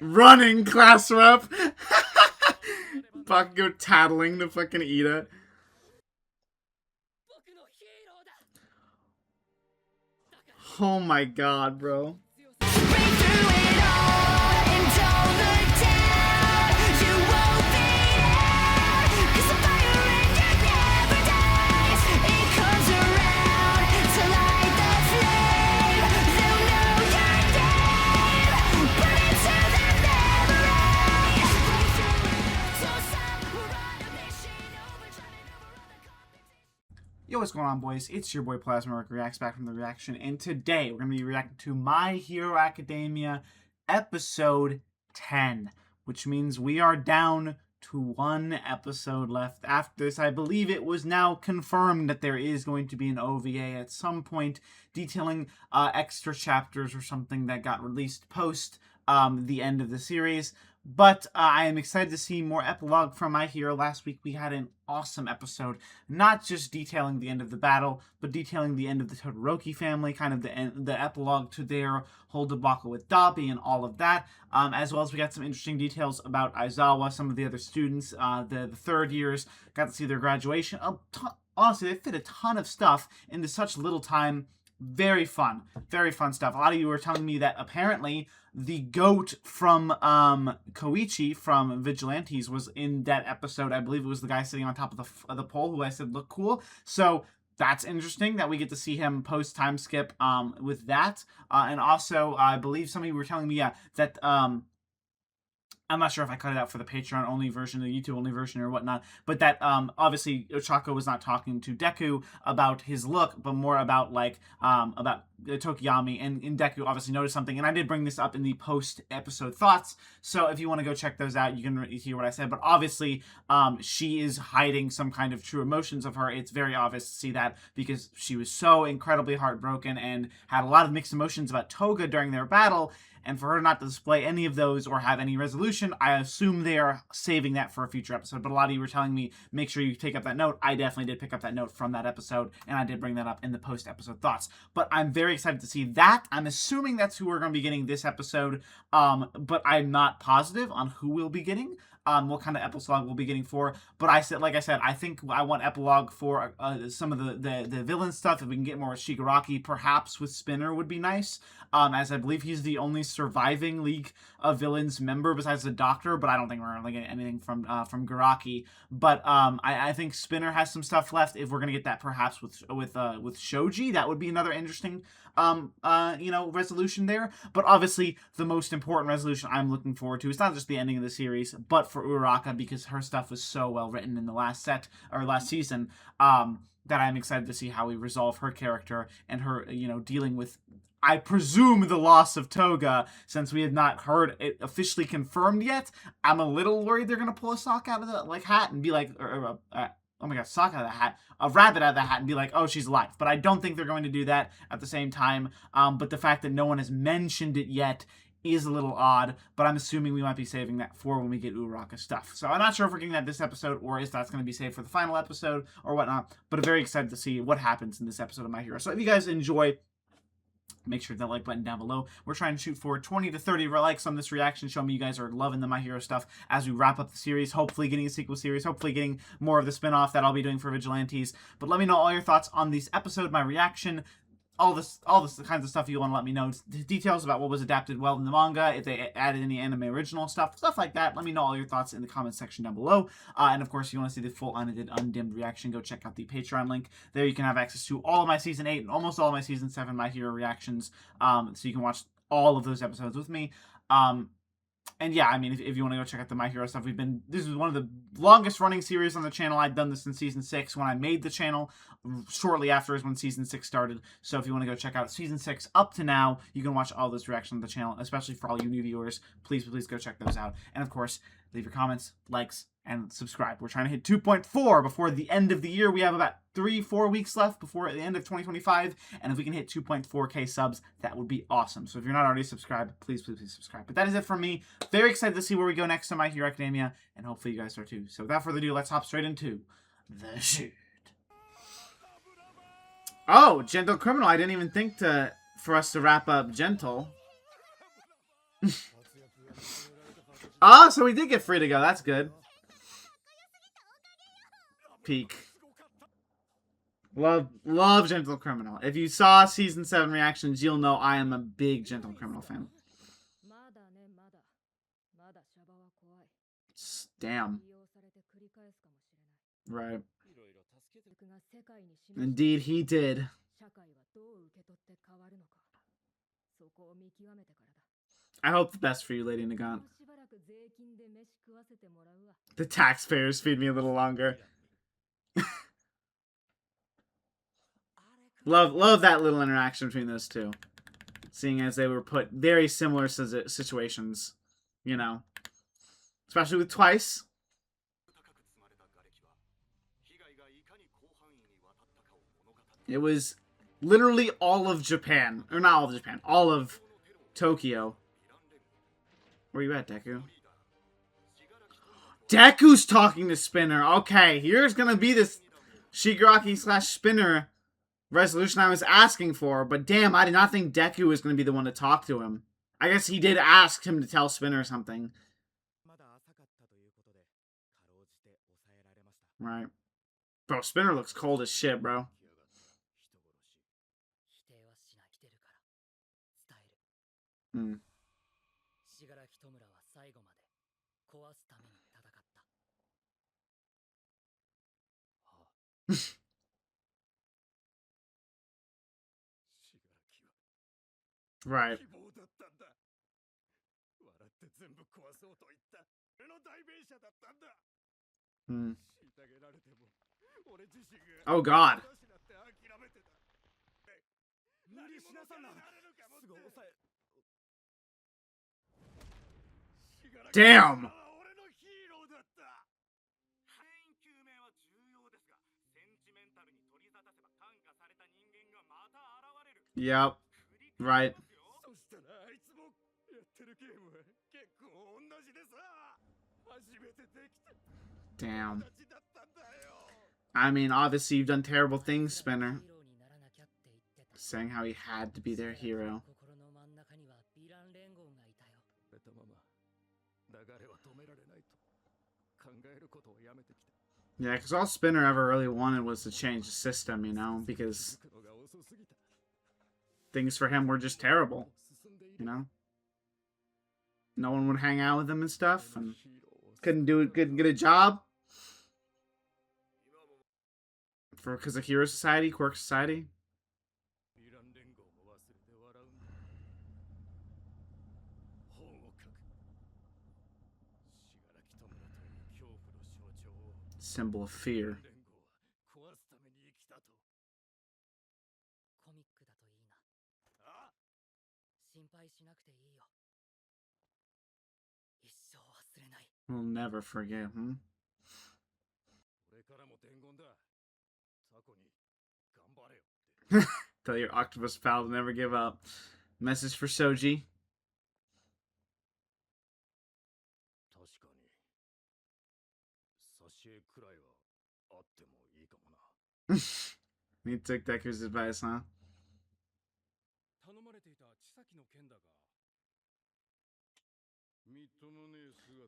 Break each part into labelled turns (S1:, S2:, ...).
S1: Running class rep. Bakugo tattling to fucking Ida. Oh my god, bro. Yo, what's going on, boys? It's your boy Plasma Reacts back from the reaction, and today we're going to be reacting to My Hero Academia episode 10, which means we are down to one episode left after this. I believe it was now confirmed that there is going to be an OVA at some point detailing extra chapters or something that got released post the end of the series. But I am excited to see more epilogue from My Hero. Last week we had an awesome episode, not just detailing the end of the battle, but detailing the end of the Todoroki family, kind of the epilogue to their whole debacle with Dabi and all of that, as well as we got some interesting details about Aizawa, some of the other students, the third years, got to see their graduation. Honestly, they fit a ton of stuff into such little time. Very fun stuff. A lot of you were telling me that apparently the goat from Koichi from Vigilantes was in that episode. I believe it was the guy sitting on top of the pole who I said looked cool. So that's interesting that we get to see him post time skip with that. And also, I believe some of you were telling me, that I'm not sure if I cut it out for the Patreon only version, the YouTube only version, or whatnot, but that obviously Ochako was not talking to Deku about his look, but more about about Tokiyami, and Deku obviously noticed something, and I did bring this up in the post-episode thoughts, so if you want to go check those out, you can hear what I said, but obviously she is hiding some kind of true emotions of her. It's very obvious to see that, because she was so incredibly heartbroken and had a lot of mixed emotions about Toga during their battle, and for her not to display any of those or have any resolution, I assume they are saving that for a future episode. But a lot of you were telling me, make sure you take up that note. I definitely did pick up that note from that episode, and I did bring that up in the post-episode thoughts. But I'm very excited to see that. I'm assuming that's who we're going to be getting this episode, but I'm not positive on who we'll be getting. What kind of epilogue we'll be getting for, but like I said, I think I want epilogue for some of the villain stuff. If we can get more Shigaraki, perhaps with Spinner would be nice, as I believe he's the only surviving League of Villains member besides the Doctor, but I don't think we're going to get anything from Garaki, but I think Spinner has some stuff left. If we're going to get that perhaps with Shoji, that would be another interesting resolution there. But obviously the most important resolution I'm looking forward to is not just the ending of the series, but for Uraraka, because her stuff was so well written in the last season, that I'm excited to see how we resolve her character and her, dealing with, I presume, the loss of Toga, since we have not heard it officially confirmed yet. I'm a little worried they're gonna pull a sock out of the hat and be like, oh my god, sock out of the hat, a rabbit out of the hat, and be like, oh, she's alive. But I don't think they're going to do that at the same time. But the fact that no one has mentioned it yet is a little odd, but I'm assuming we might be saving that for when we get Uraraka stuff. So I'm not sure if we're getting that this episode, or if that's going to be saved for the final episode, or whatnot, but I'm very excited to see what happens in this episode of My Hero. So if you guys enjoy, make sure that like button down below. We're trying to shoot for 20 to 30 likes on this reaction. Show me you guys are loving the My Hero stuff as we wrap up the series. Hopefully getting a sequel series. Hopefully getting more of the spin-off that I'll be doing for Vigilantes. But let me know all your thoughts on this episode, my reaction, all this kinds of stuff you want to let me know. Details about what was adapted well in the manga, if they added any anime original stuff like that. Let me know all your thoughts in the comment section down below. And of course, if you want to see the full unedited, undimmed reaction, go check out the Patreon link. There you can have access to all of my Season 8 and almost all of my Season 7 My Hero reactions. So you can watch all of those episodes with me. And yeah, I mean, if you want to go check out the My Hero stuff, this is one of the longest running series on the channel. I'd done this in Season 6 when I made the channel. Shortly after is when Season 6 started. So if you want to go check out Season 6 up to now, you can watch all those reactions on the channel, especially for all you new viewers. Please go check those out. And of course, leave your comments, likes, and subscribe. We're trying to hit 2.4 before the end of the year. We have about 3-4 weeks left before the end of 2025, and if we can hit 2.4k subs, that would be awesome. So if you're not already subscribed, please subscribe. But that is it from me. Very excited to see where we go next to My Hero Academia, and hopefully you guys are too. So without further ado, let's hop straight into the shoot. Oh, Gentle Criminal. I didn't even think for us to wrap up Gentle. Oh, so we did get free to go. That's good. Peak. Love Gentle Criminal. If you saw Season 7 reactions, you'll know I am a big Gentle Criminal fan. Damn. Right. Indeed, he did. I hope the best for you, Lady Nagant. The taxpayers feed me a little longer. Love that little interaction between those two. Seeing as they were put very similar situations, you know. Especially with Twice. It was literally all of Japan. Or not all of Japan. All of Tokyo. Where you at, Deku? Deku's talking to Spinner. Okay, here's gonna be this Shigaraki/Spinner resolution I was asking for. But damn, I did not think Deku was gonna be the one to talk to him. I guess he did ask him to tell Spinner something. Right. Bro, Spinner looks cold as shit, bro. Hmm. Right. Hmm. Oh God. Damn. Yep. Right. Damn. I mean, obviously you've done terrible things, Spinner. Saying how he had to be their hero. Yeah, because all Spinner ever really wanted was to change the system, you know, because things for him were just terrible, you know? No one would hang out with him and stuff, and couldn't get a job. Because of Hero Society, Quirk Society. Symbol of fear. We'll never forget, Tell your octopus pal to never give up. Message for Soji. He took Deku's advice, huh?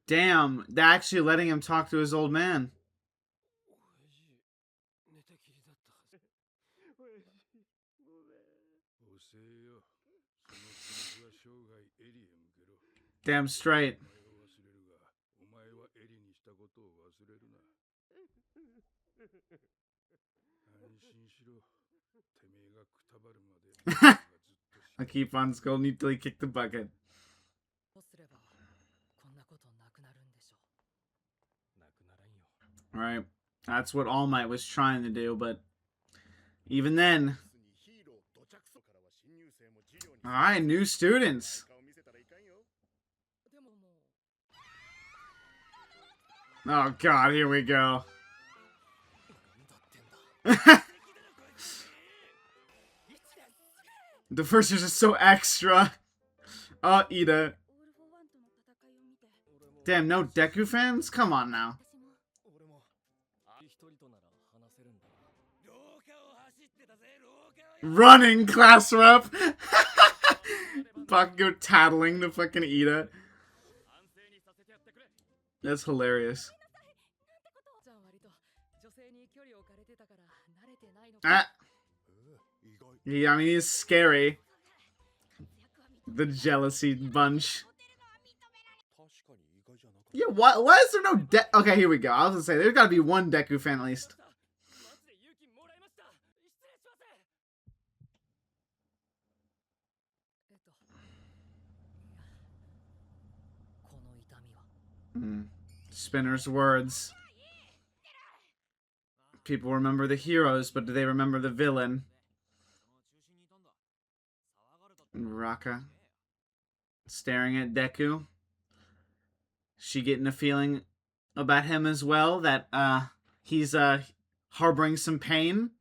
S1: Damn, they're actually letting him talk to his old man. Damn straight. I keep on scolding you till he kicked the bucket. Right. That's what All Might was trying to do, but even then. Alright, new students. Oh God, here we go. The first is just so extra. Ida. Damn, no Deku fans? Come on now. Running class rep. Bakugo tattling to fucking Ida. That's hilarious. Ah. Yeah, I mean, he's scary. The jealousy bunch. Yeah, why is there no Okay, here we go. I was gonna say, there's gotta be one Deku fan at least. Spinner's words. People remember the heroes, but do they remember the villain? Raka. Staring at Deku. She getting a feeling about him as well, that he's harboring some pain.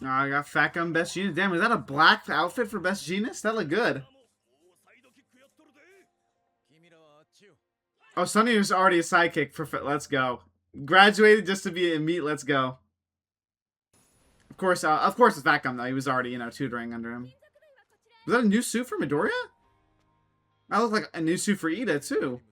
S1: Oh, I got Fat Gum Best Genius. Damn, is that a black outfit for Best Genius? That look good. Oh, Sunny was already a sidekick for... Let's go. Graduated just to be a meat. Let's go. Of course, it's Fat Gum, though. He was already, you know, tutoring under him. Was that a new suit for Midoriya? That looked like a new suit for Ida, too.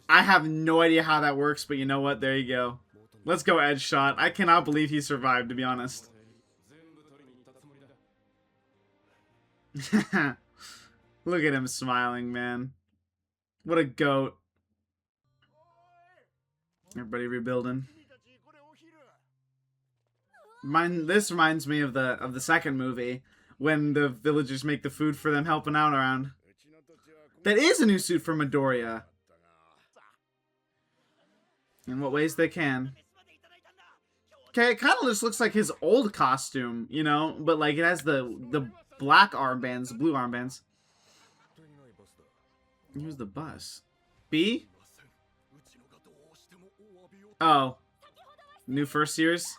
S1: I have no idea how that works, but you know what? There you go. Let's go, Edge Shot. I cannot believe he survived, to be honest. Look at him smiling, man. What a goat. Everybody rebuilding. This reminds me of the second movie, when the villagers make the food for them, helping out around. That is a new suit for Midoriya. In what ways they can. Okay, it kind of just looks like his old costume, you know? But, like, it has the black armbands, blue armbands. Here's the bus. B? Oh. New first years?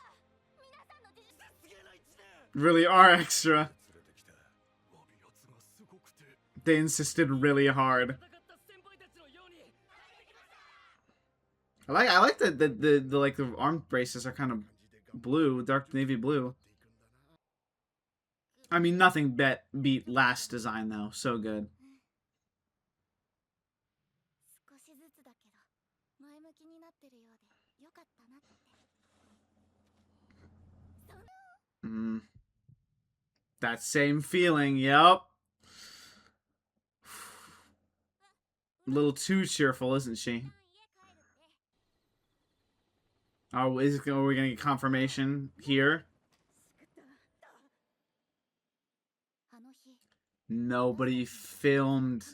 S1: Really are extra. They insisted really hard. I like that the arm braces are kind of blue, dark navy blue. I mean, nothing beat last design though. So good. That same feeling, yep. A little too cheerful, isn't she? Oh, are we gonna get confirmation here? Nobody filmed.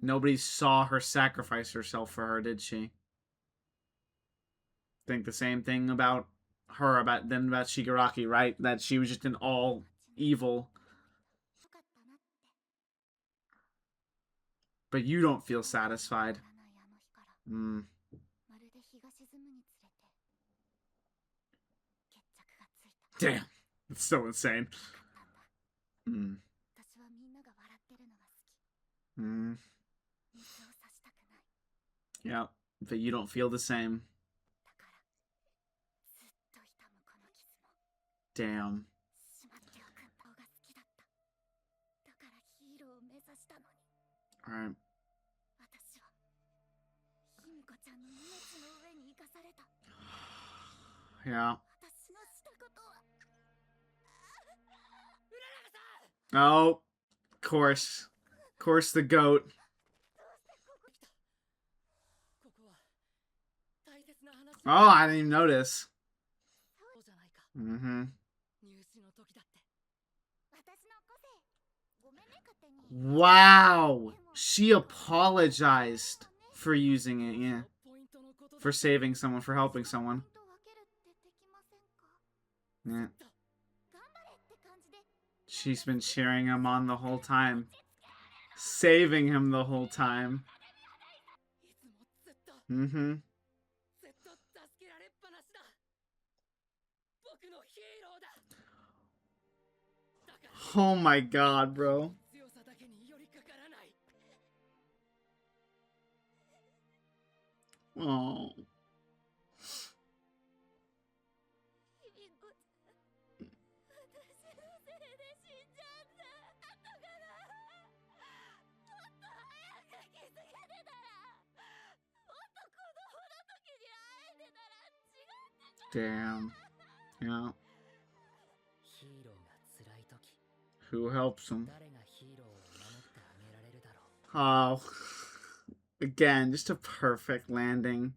S1: Nobody saw her sacrifice herself for her, did she? Think the same thing about her, about Shigaraki, right? That she was just an all evil. But you don't feel satisfied. Damn. It's so insane. Yeah, but you don't feel the same. Damn. Alright. Yeah. Oh, of course. Of course, the goat. Oh, I didn't even notice. Wow. She apologized for using it, yeah. For saving someone, for helping someone. Yeah. She's been cheering him on the whole time. Saving him the whole time. Oh my god, bro. Oh. Damn. Yeah. Who helps him? Oh. Again, just a perfect landing.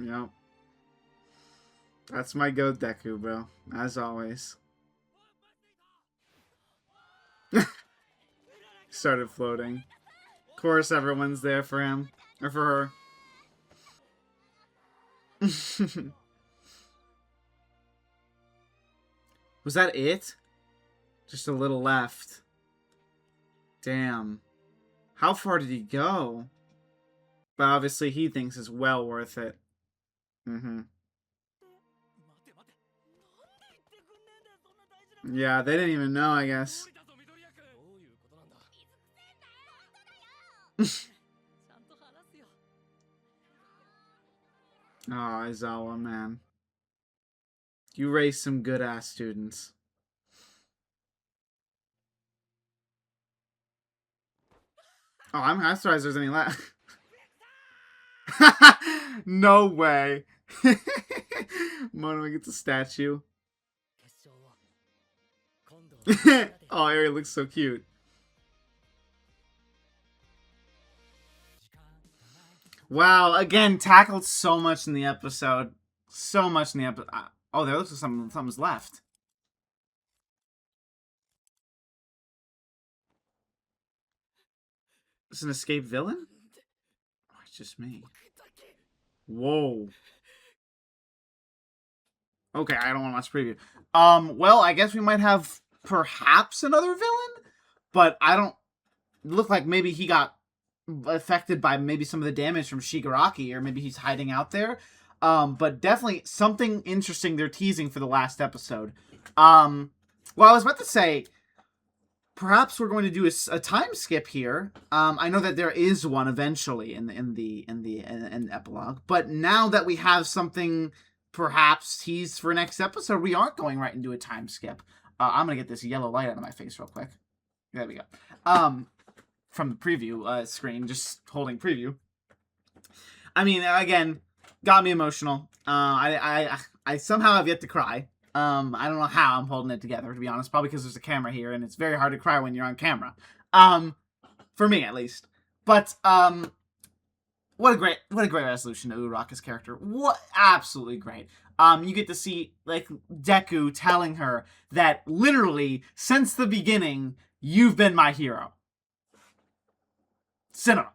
S1: Yep. That's my go Deku, bro. As always. Started floating. Of course, everyone's there for him. Or for her. Was that it? Just a little left. Damn. How far did he go? But obviously he thinks it's well worth it. Mm-hmm. Yeah, they didn't even know, I guess. Oh, Aizawa, man. You raised some good-ass students. Oh, I'm surprised there's any left. No way. Mono gets a statue. Oh, Eri looks so cute. Wow, again, tackled so much in the episode. So much in the episode. Oh, there looks like something's left. It's an escaped villain? Oh, it's just me. Whoa. Okay, I don't want to watch preview. Well, I guess we might have perhaps another villain, but I don't look like maybe he got affected by maybe some of the damage from Shigaraki, or maybe he's hiding out there. But definitely something interesting they're teasing for the last episode. Well, I was about to say, perhaps we're going to do a time skip here. I know that there is one eventually in the epilogue, but now that we have something perhaps teased for next episode, we aren't going right into a time skip. I'm gonna get this yellow light out of my face real quick. There we go. From the preview screen, just holding preview. I mean, again, got me emotional. I somehow have yet to cry. I don't know how I'm holding it together, to be honest. Probably because there's a camera here, and it's very hard to cry when you're on camera. For me, at least. But, what a great resolution to Uraraka's character. What, absolutely great. You get to see, like, Deku telling her that, literally, since the beginning, you've been my hero. Cinema.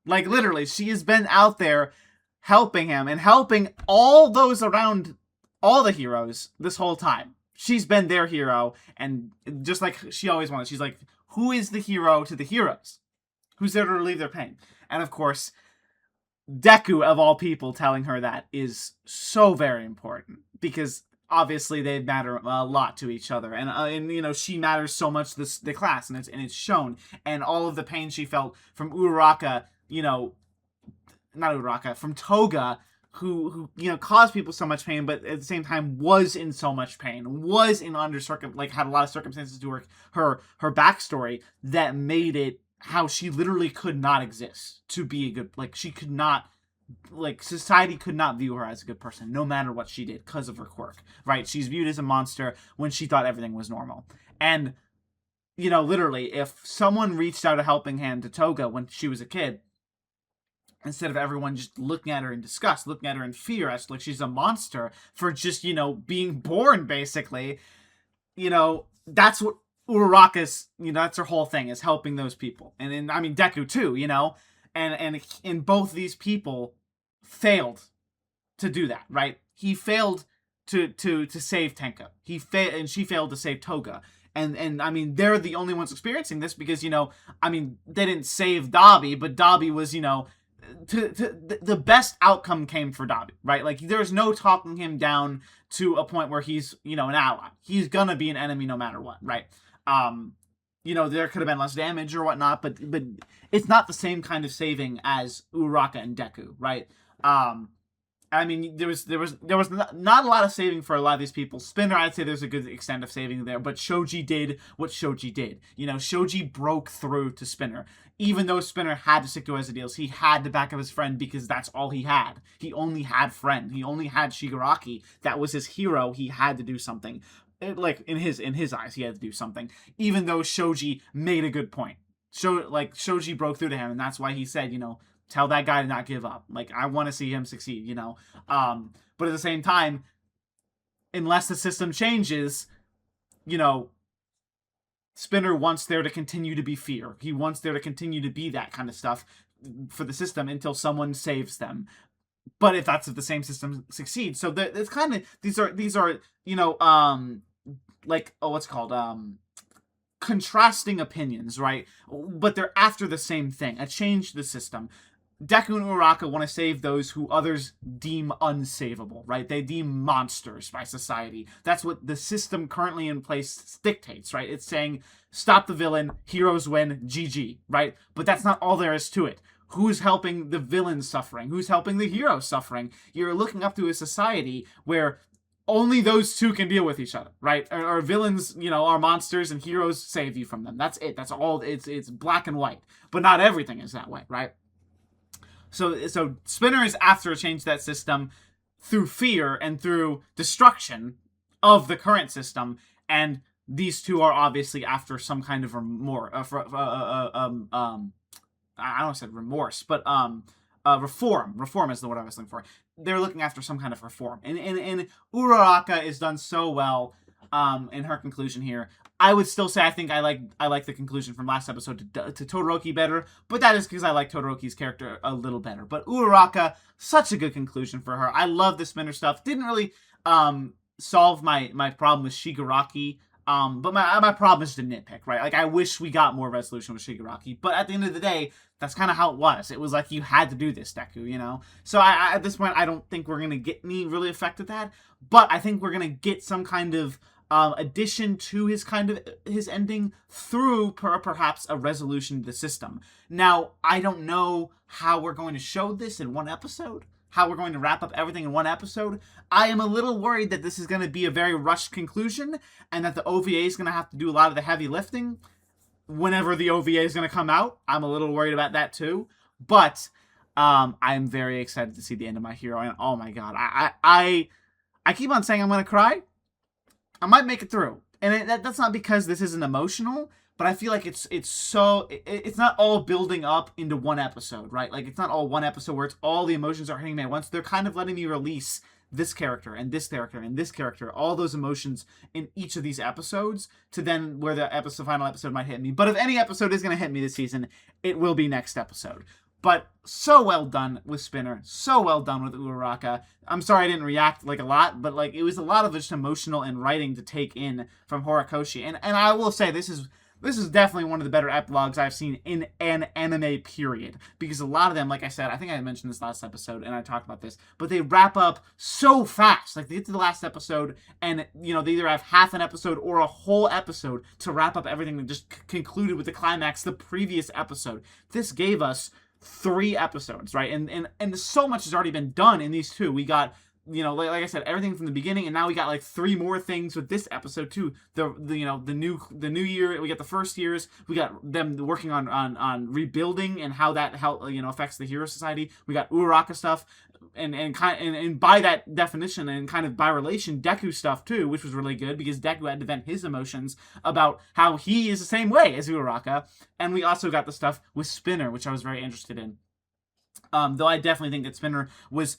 S1: Like, literally, she has been out there helping him, and helping all those around all the heroes this whole time. She's been their hero, and just like she always wanted, she's like, who is the hero to the heroes? Who's there to relieve their pain? And of course, Deku, of all people, telling her that is so very important, because obviously they matter a lot to each other, and you know, she matters so much to the class, and it's shown, and all of the pain she felt from Uraraka, you know, not Uraraka, from Toga, who you know, caused people so much pain, but at the same time was in so much pain, was in had a lot of circumstances to her backstory that made it how she literally could not exist to be a good, like, she could not, like, society could not view her as a good person no matter what she did because of her quirk, right? She's viewed as a monster when she thought everything was normal. And you know, literally, if someone reached out a helping hand to Toga when she was a kid, instead of everyone just looking at her in disgust, looking at her in fear, as like she's a monster for just, you know, being born, basically, you know, that's what Uraraka's, you know, that's her whole thing, is helping those people. And I mean, Deku too, you know, and both these people failed to do that, right? He failed to save Tenka. And she failed to save Toga. And I mean, they're the only ones experiencing this because, you know, I mean, they didn't save Dabi, but Dabi was, you know, the best outcome came for Dabi, right? Like, there's no talking him down to a point where he's, you know, an ally. He's gonna be an enemy no matter what, right? You know, there could have been less damage or whatnot, but it's not the same kind of saving as Uraraka and Deku, right? I mean, there was not a lot of saving for a lot of these people. Spinner, I'd say there's a good extent of saving there, but Shoji did what Shoji did. Shoji broke through to Spinner. Even though Spinner had to stick to his deals, he had to back up his friend because that's all he had. He only had friend. He only had Shigaraki. That was his hero. He had to do something. Like in his eyes, he had to do something. Even though Shoji made a good point. Shoji broke through to him, and that's why he said, tell that guy to not give up. Like, I want to see him succeed, But at the same time, unless the system changes, Spinner wants there to continue to be fear. He wants there to continue to be that kind of stuff for the system until someone saves them. But if the same system succeeds, so it's kind of these are what's it called, contrasting opinions, right? But they're after the same thing: a change to the system. Deku and Uraraka want to save those who others deem unsavable, right? They deem monsters by society. That's what the system currently in place dictates, right? It's saying, stop the villain, heroes win, GG, right? But that's not all there is to it. Who's helping the villain suffering? Who's helping the hero suffering? You're looking up to a society where only those two can deal with each other, right? Or villains, are monsters, and heroes save you from them. That's it. That's all. It's black and white. But not everything is that way, right? So Spinner is after a change to that system through fear and through destruction of the current system, and these two are obviously after some kind of remorse. I don't know if I said remorse, but reform. Reform is the word I was looking for. They're looking after some kind of reform, and Uraraka is done so well in her conclusion here. I would still say I think I like the conclusion from last episode to Todoroki better, but that is because I like Todoroki's character a little better. But Uraraka, such a good conclusion for her. I love the Spinner stuff. Didn't really solve my problem with Shigaraki. But my problem is the nitpick, right? Like, I wish we got more resolution with Shigaraki, but at the end of the day, that's kind of how it was. It was like you had to do this, Deku, So I at this point, I don't think we're gonna get any really effect of that, but I think we're gonna get some kind of addition to his ending through perhaps a resolution to the system. Now, I don't know how we're going to show this in one episode. How we're going to wrap up everything in one episode. I am a little worried that this is going to be a very rushed conclusion and that the OVA is going to have to do a lot of the heavy lifting whenever the OVA is going to come out. I'm a little worried about that too. But I'm very excited to see the end of My Hero. And oh my god, I keep on saying I'm going to cry. I might make it through. And that's not because this isn't emotional, but I feel like it's not all building up into one episode, right? Like, it's not all one episode where it's all the emotions are hitting me at once. They're kind of letting me release this character and this character and this character, all those emotions in each of these episodes, to then where the final episode might hit me. But if any episode is going to hit me this season, it will be next episode. But so well done with Spinner, so well done with Uraraka. I'm sorry I didn't react a lot, but it was a lot of just emotional and writing to take in from Horikoshi. And I will say this is definitely one of the better epilogues I've seen in an anime period. Because a lot of them, like I said, I think I mentioned this last episode and I talked about this, but they wrap up so fast. Like, they get to the last episode and, they either have half an episode or a whole episode to wrap up everything that just concluded with the climax the previous episode. This gave us 3 episodes, right? And so much has already been done in these 2. We got, like I said, everything from the beginning, and now we got 3 more things with this episode too. The new year, we got the first years, we got them working on rebuilding and how that affects the Hero Society. We got Uraraka stuff, and by that definition and kind of by relation, Deku stuff too, which was really good because Deku had to vent his emotions about how he is the same way as Uraraka. And we also got the stuff with Spinner, which I was very interested in. Though I definitely think that Spinner was...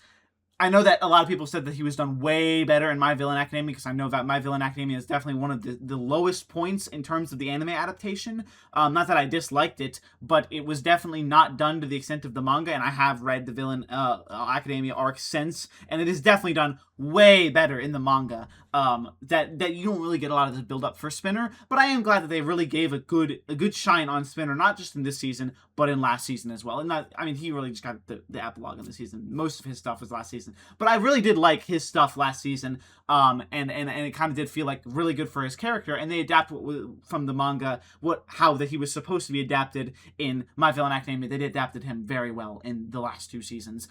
S1: I know that a lot of people said that he was done way better in My Villain Academia, because I know that My Villain Academia is definitely one of the lowest points in terms of the anime adaptation. Not that I disliked it, but it was definitely not done to the extent of the manga, and I have read the Villain Academia arc since, and it is definitely done way better in the manga. That you don't really get a lot of this build up for Spinner, but I am glad that they really gave a good shine on Spinner, not just in this season, but in last season as well. And he really just got the epilogue in the season. Most of his stuff was last season, but I really did like his stuff last season. And it kind of did feel like really good for his character, and they adapted from the manga how that he was supposed to be adapted in My Villain Academia. They adapted him very well in the last 2 seasons.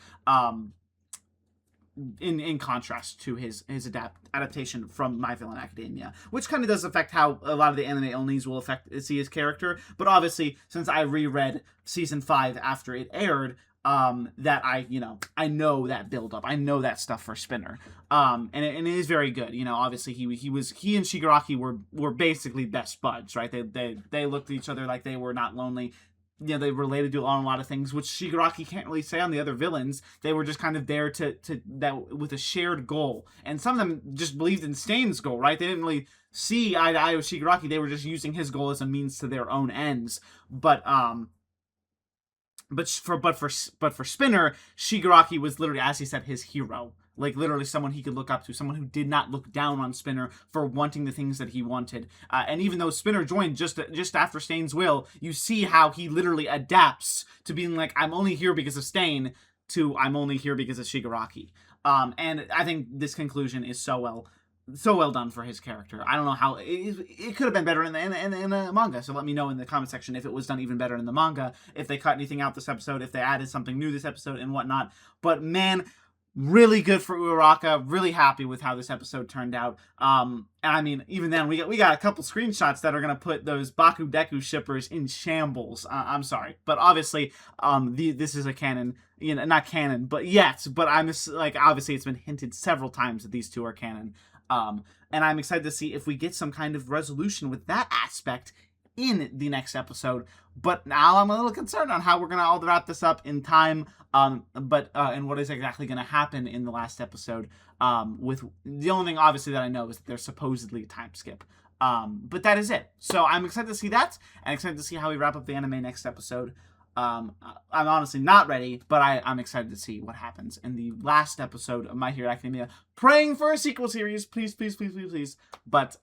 S1: in contrast to his adaptation from My Villain Academia, which kind of does affect how a lot of the anime onlys will see his character. But obviously, since I reread season 5 after it aired, that I know that build up. I know that stuff for Spinner. And it is very good. Obviously he and Shigaraki were basically best buds, right? They looked at each other like they were not lonely. They related to on a lot of things, which Shigaraki can't really say on the other villains. They were just kind of there to that with a shared goal. And some of them just believed in Stain's goal, right? They didn't really see eye to eye with Shigaraki. They were just using his goal as a means to their own ends. But for Spinner, Shigaraki was literally, as he said, his hero. Like, literally someone he could look up to, someone who did not look down on Spinner for wanting the things that he wanted. And even though Spinner joined just after Stain's will, you see how he literally adapts to being like, I'm only here because of Stain, to I'm only here because of Shigaraki. And I think this conclusion is so well done for his character. I don't know how it could have been better in the manga. So let me know in the comment section if it was done even better in the manga, if they cut anything out this episode, if they added something new this episode and whatnot. But man, really good for Uraraka. Really happy with how this episode turned out. And I mean, even then, we got a couple screenshots that are gonna put those Baku Deku shippers in shambles. I'm sorry, but obviously, this is a canon. Not canon, but yes. But I'm just, like, obviously, it's been hinted several times that these two are canon. And I'm excited to see if we get some kind of resolution with that aspect in the next episode. But now I'm a little concerned on how we're going to all wrap this up in time, and what is exactly going to happen in the last episode. With the only thing, obviously, that I know is that there's supposedly a time skip. But that is it. So I'm excited to see that, and excited to see how we wrap up the anime next episode. I'm honestly not ready, but I'm excited to see what happens in the last episode of My Hero Academia. Praying for a sequel series, please, please, please, please, please. But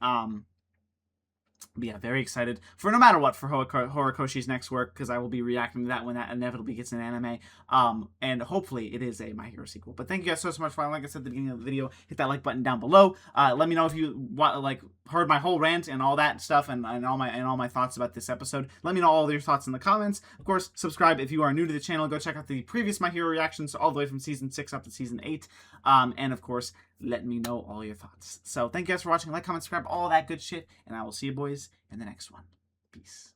S1: yeah, very excited for no matter what for Horikoshi's next work, because I will be reacting to that when that inevitably gets an anime. And hopefully it is a My Hero sequel. But thank you guys so much for, like I said at the beginning of the video, hit that like button down below. Let me know if you heard my whole rant and all that stuff and all my thoughts about this episode. Let me know all of your thoughts in the comments. Of course, subscribe if you are new to the channel. Go check out the previous My Hero reactions all the way from season 6 up to season 8. And of course, let me know all your thoughts. So thank you guys for watching. Like, comment, subscribe, all that good shit. And I will see you boys in the next one. Peace.